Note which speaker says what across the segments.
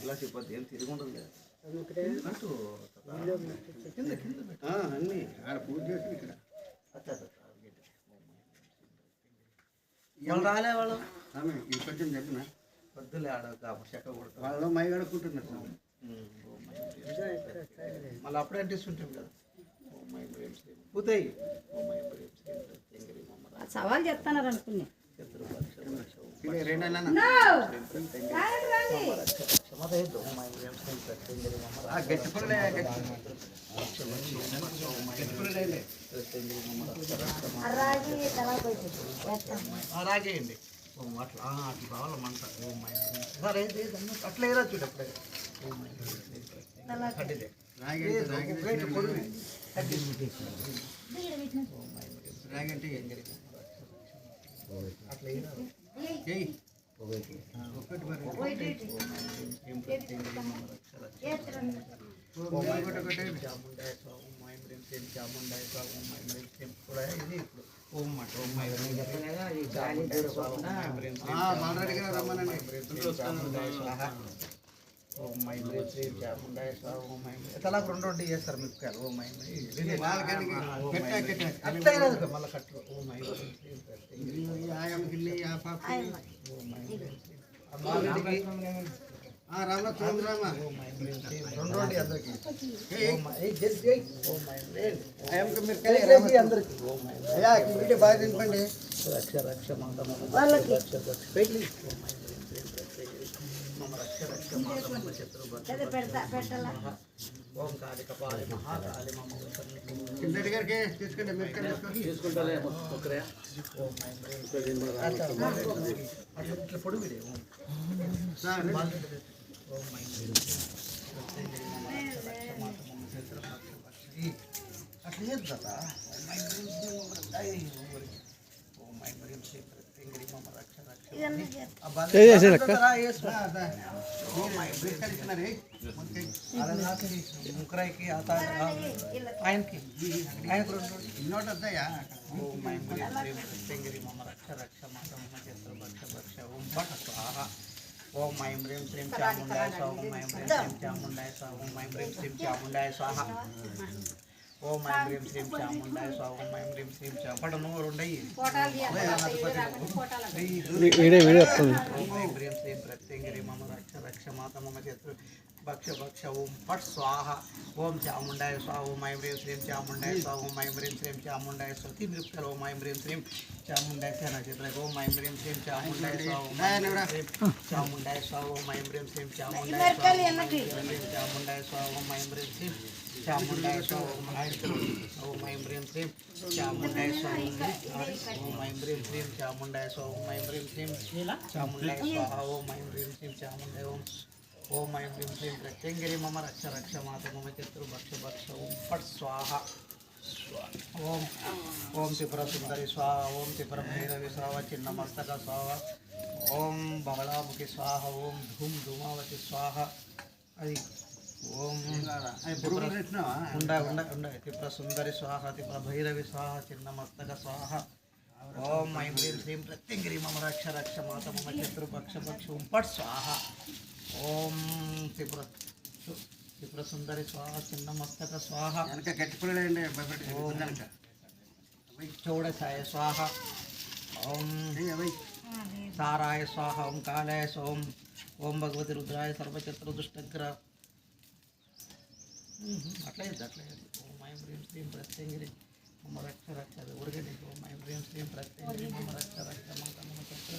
Speaker 1: glass ఇబ్బంది ఏం తిరుగుండదు కదా
Speaker 2: అన్నీ ఆడ పూజ చేసి ఇక్కడ
Speaker 1: వాళ్ళు రాలే వాళ్ళు
Speaker 2: కొంచెం చెప్పిన
Speaker 1: వద్దులే ఆడ చెక్క కొడతా
Speaker 2: వాళ్ళు మై కడుక్కుంటున్నారు
Speaker 1: మళ్ళీ అప్పుడే అంటిస్తుంటాం కదా పూతాయి
Speaker 3: సవాల్ చెప్తున్నారు అనుకున్నా
Speaker 1: రాగేయండి అట్లా అట్లా కావాలి మంట సరే అట్లా వేయరా చూడు అప్పుడే తలాకు రెండు రెండు చేస్తారు మిరపకాయలు ఓ మై అట్లా మళ్ళీ కట్లు ఓ మై రెండు రెండు అందరికి అందరికి వీడియో బాగా తినపండి రక్ష రక్ష ఓం కాళి కపాలి మహాకాళి మమ్మ గారికి తీసుకుంటే తీసుకుంటా ఇట్లా పొడి వీడియో అట్లా చేద్దా ముక్కరాయికి ఆయనకి ఆయనకు ఇన్నోటి వద్దాయా తెంగిరి మమ్మ రక్ష రక్ష మాత మమ్మ చిత్ర భక్ష భక్ష ఓం పట స్వాహ ఓం ఐం హ్రీం శ్రీం చాముండాయ స్వాహ ఓం ఐం హ్రీం శ్రీం చాముండాయ స్వాహ ఓం ఐం హ్రీం శ్రీం చాముండాయ స్వాహ ఓం ఐం హ్రీం శ్రీం చాముండాయ స్వాహ ఓం ఐం హ్రీం శ్రీం చాపడ నువ్వు రెండయ్యి ఓం ఐం హ్రీం శ్రీం ప్రత్యంగిరి మమ రక్ష రక్ష మాత మమ చిత్ర భక్ష భక్ష ఓం పట్ స్వాహ ఓం చాముండాయ స్వాహ ఓం ఐం హ్రీం శ్రీం చాముండాయ స్వాహ ఓం ఐం హ్రీం శ్రీం చాముండాయ స్వాహ తిమిరుప్తల ఓం ఐం హ్రీం శ్రీం చాముండాయ నక్షత్ర ఓం ఐం హ్రీం శ్రీం చాముండాయ స్వాహ ఓం ఐం హ్రీం చాముండాయ స్వాహ ఓం ఐం హ్రీం శ్రీం చాముండాయ చాముండాయ స్వాహ ఓం ఐం హ్రీం శ్రీం చాముండాయ స్వాహ ఓం ఐం హ్రీం శ్రీం చాముండాయ స్వాహ ఓం ఐం హ్రీం శ్రీం చాముండాయ స్వాహ ఓం ఐం హ్రీం శ్రీం చాముండాయ స్వాహ ఓం ఐం హ్రీం శ్రీం చాముండాయ ఓం ఐం హ్రీం శ్రీం ప్రత్యంగిరి మమ రక్ష రక్ష మాత మమ చతుర్ భక్ష భక్ష ఓం ఫట్ స్వాహ ఓం ఓం త్రిపుర సుందరి స్వాహ ఓం త్రిపుర భైరవి స్వాహ చిన్న మస్తక స్వాహ ఓం బహళాముఖి స్వాహ ఓం ధూమ్ ధూమావతి స్వాహ అది ఓం త్రిపుర సుందరి స్వాహ త్రిపుర భైరవి స్వాహ చిన్న మస్తక స్వాహ ఓం ఐం హ్రీం శ్రీం ప్రత్యంగిరి మమ రక్ష రక్ష మాత మమ చతుర్ భక్ష భక్ష ఓం ఫట్ స్వాహ ఓం త్రిపుర సుందరి స్వాహ చిన్న మస్తక స్వాహ చౌడసాయ స్వాహ ఓం సారాయ స్వాహ ఓం కాళాయ ఓం ఓం భగవతి రుద్రాయ సర్వచత్ర దుష్టగ్ర అట్లా ఓం ఐం హ్రీం శ్రీం ప్రత్యంగిరి మమ రక్ష రక్ష ఉరగండి ఓం ఐం హ్రీం శ్రీం ప్రత్యంగిరి మమ రక్ష రక్ష మాత మమ చత్ర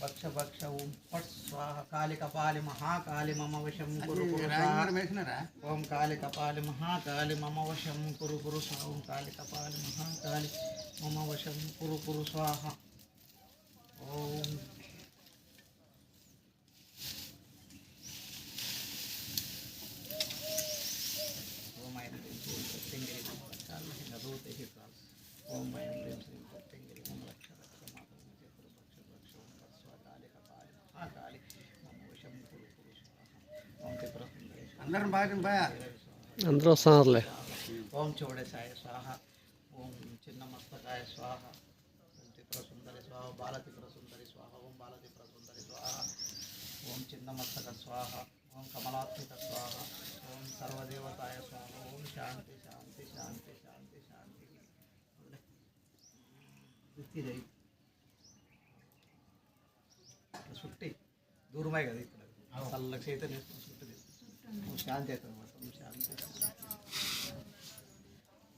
Speaker 1: భక్ష భక్ష ఓం పట్ స్వాహ కాళి కపాలి మహాకాళి మమ వశం కురు కురు ఓం కాళి కపాలి మహాకాళి మమ వశం కురు కురు స్వాహ ఓం కాళి కపాలి మహాకాళి మమ వశం కురు కురు స్వాహ ఓం ఓం ఐం హ్రీం శ్రీం ప్రత్యంగిరి మమ రక్ష ఓం ఐం హ్రీం శ్రీం ప్రత్యంగిరి మమ రక్ష రక్ష మాత మమ చతుర్ భక్ష భక్ష ఓం పట్ స్వాహ కాళి కపాలి మహాకాళి మమ వశం కురు కురు స్వాహ ఓం త్రిపుర సుందరి
Speaker 2: అందరం బాగా
Speaker 1: అందరూ వస్తున్నారులే ఓం చౌడసాయ స్వాహ ఓం చిన్నమస్తకాయ స్వాహ ఓం త్రిపుర సుందరి స్వాహ బాలత్రిపుర సుందరి స్వాహ ఓం బాలత్రిపుర సుందరి స్వాహ ఓం చిన్నమస్తక స్వాహ ఓం కమలాత్మిక స్వాహ ఓం సర్వదేవతాయ స్వాహ ఓం శాంతి శాంతి శాంతి శాంతి శాంతి ఇట్లా చుట్టి దూరమై కదా ఇక్కడ చల్లకి చైతన్య చుట్టూ ఓం శాంతి అవుతుంది అన్నమాట ఓం శాంతి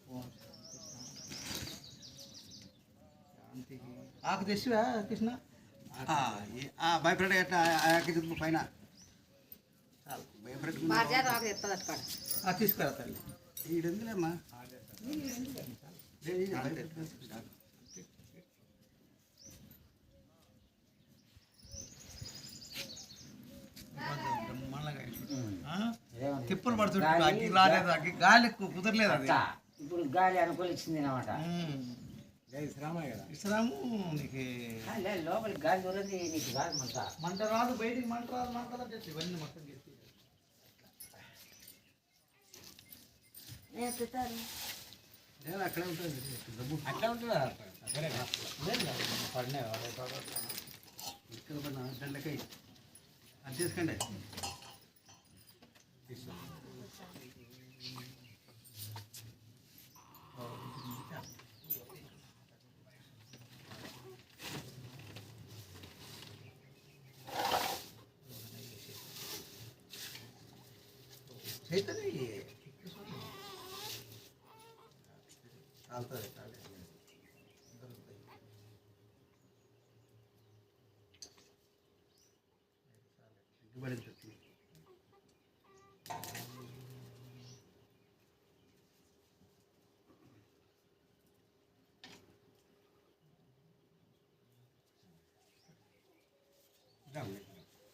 Speaker 1: ఓం శాంతి ఆకు తెచ్చివా కృష్ణ
Speaker 2: భయపడే పైన
Speaker 1: చాలు
Speaker 3: మార్జాత ఆకు ఎత్తది అక్కడ
Speaker 1: తీసుకురా తల్లి
Speaker 2: ఈడెందులేమ్మా
Speaker 1: తిప్పలు పడుతుంటే అగ్గి రాలేదు అగ్గి గాలి కుదరలేదు అది
Speaker 4: ఇప్పుడు గాలి అనుకూలించింది అనమాట
Speaker 1: విశ్రాము నీకు
Speaker 4: లోపలికి గాలి దూరంది నీకు కాదు మంట
Speaker 1: మంట రాదు బయటికి మంట రాదు మంటలా చేసి ఇవన్నీ మొత్తం చేసి
Speaker 2: అక్కడే ఉంటుంది
Speaker 4: అట్లా ఉంటుందా
Speaker 1: పడినా
Speaker 2: ఇక్కడ పడిన దండకాయ అది తీసుకోండి
Speaker 1: చైతన్య కాలుతుంది
Speaker 2: పడింది చెప్తుంది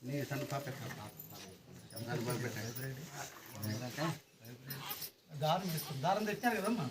Speaker 2: నీ సన్న పాప
Speaker 1: దారం తెచ్చారు కదమ్మా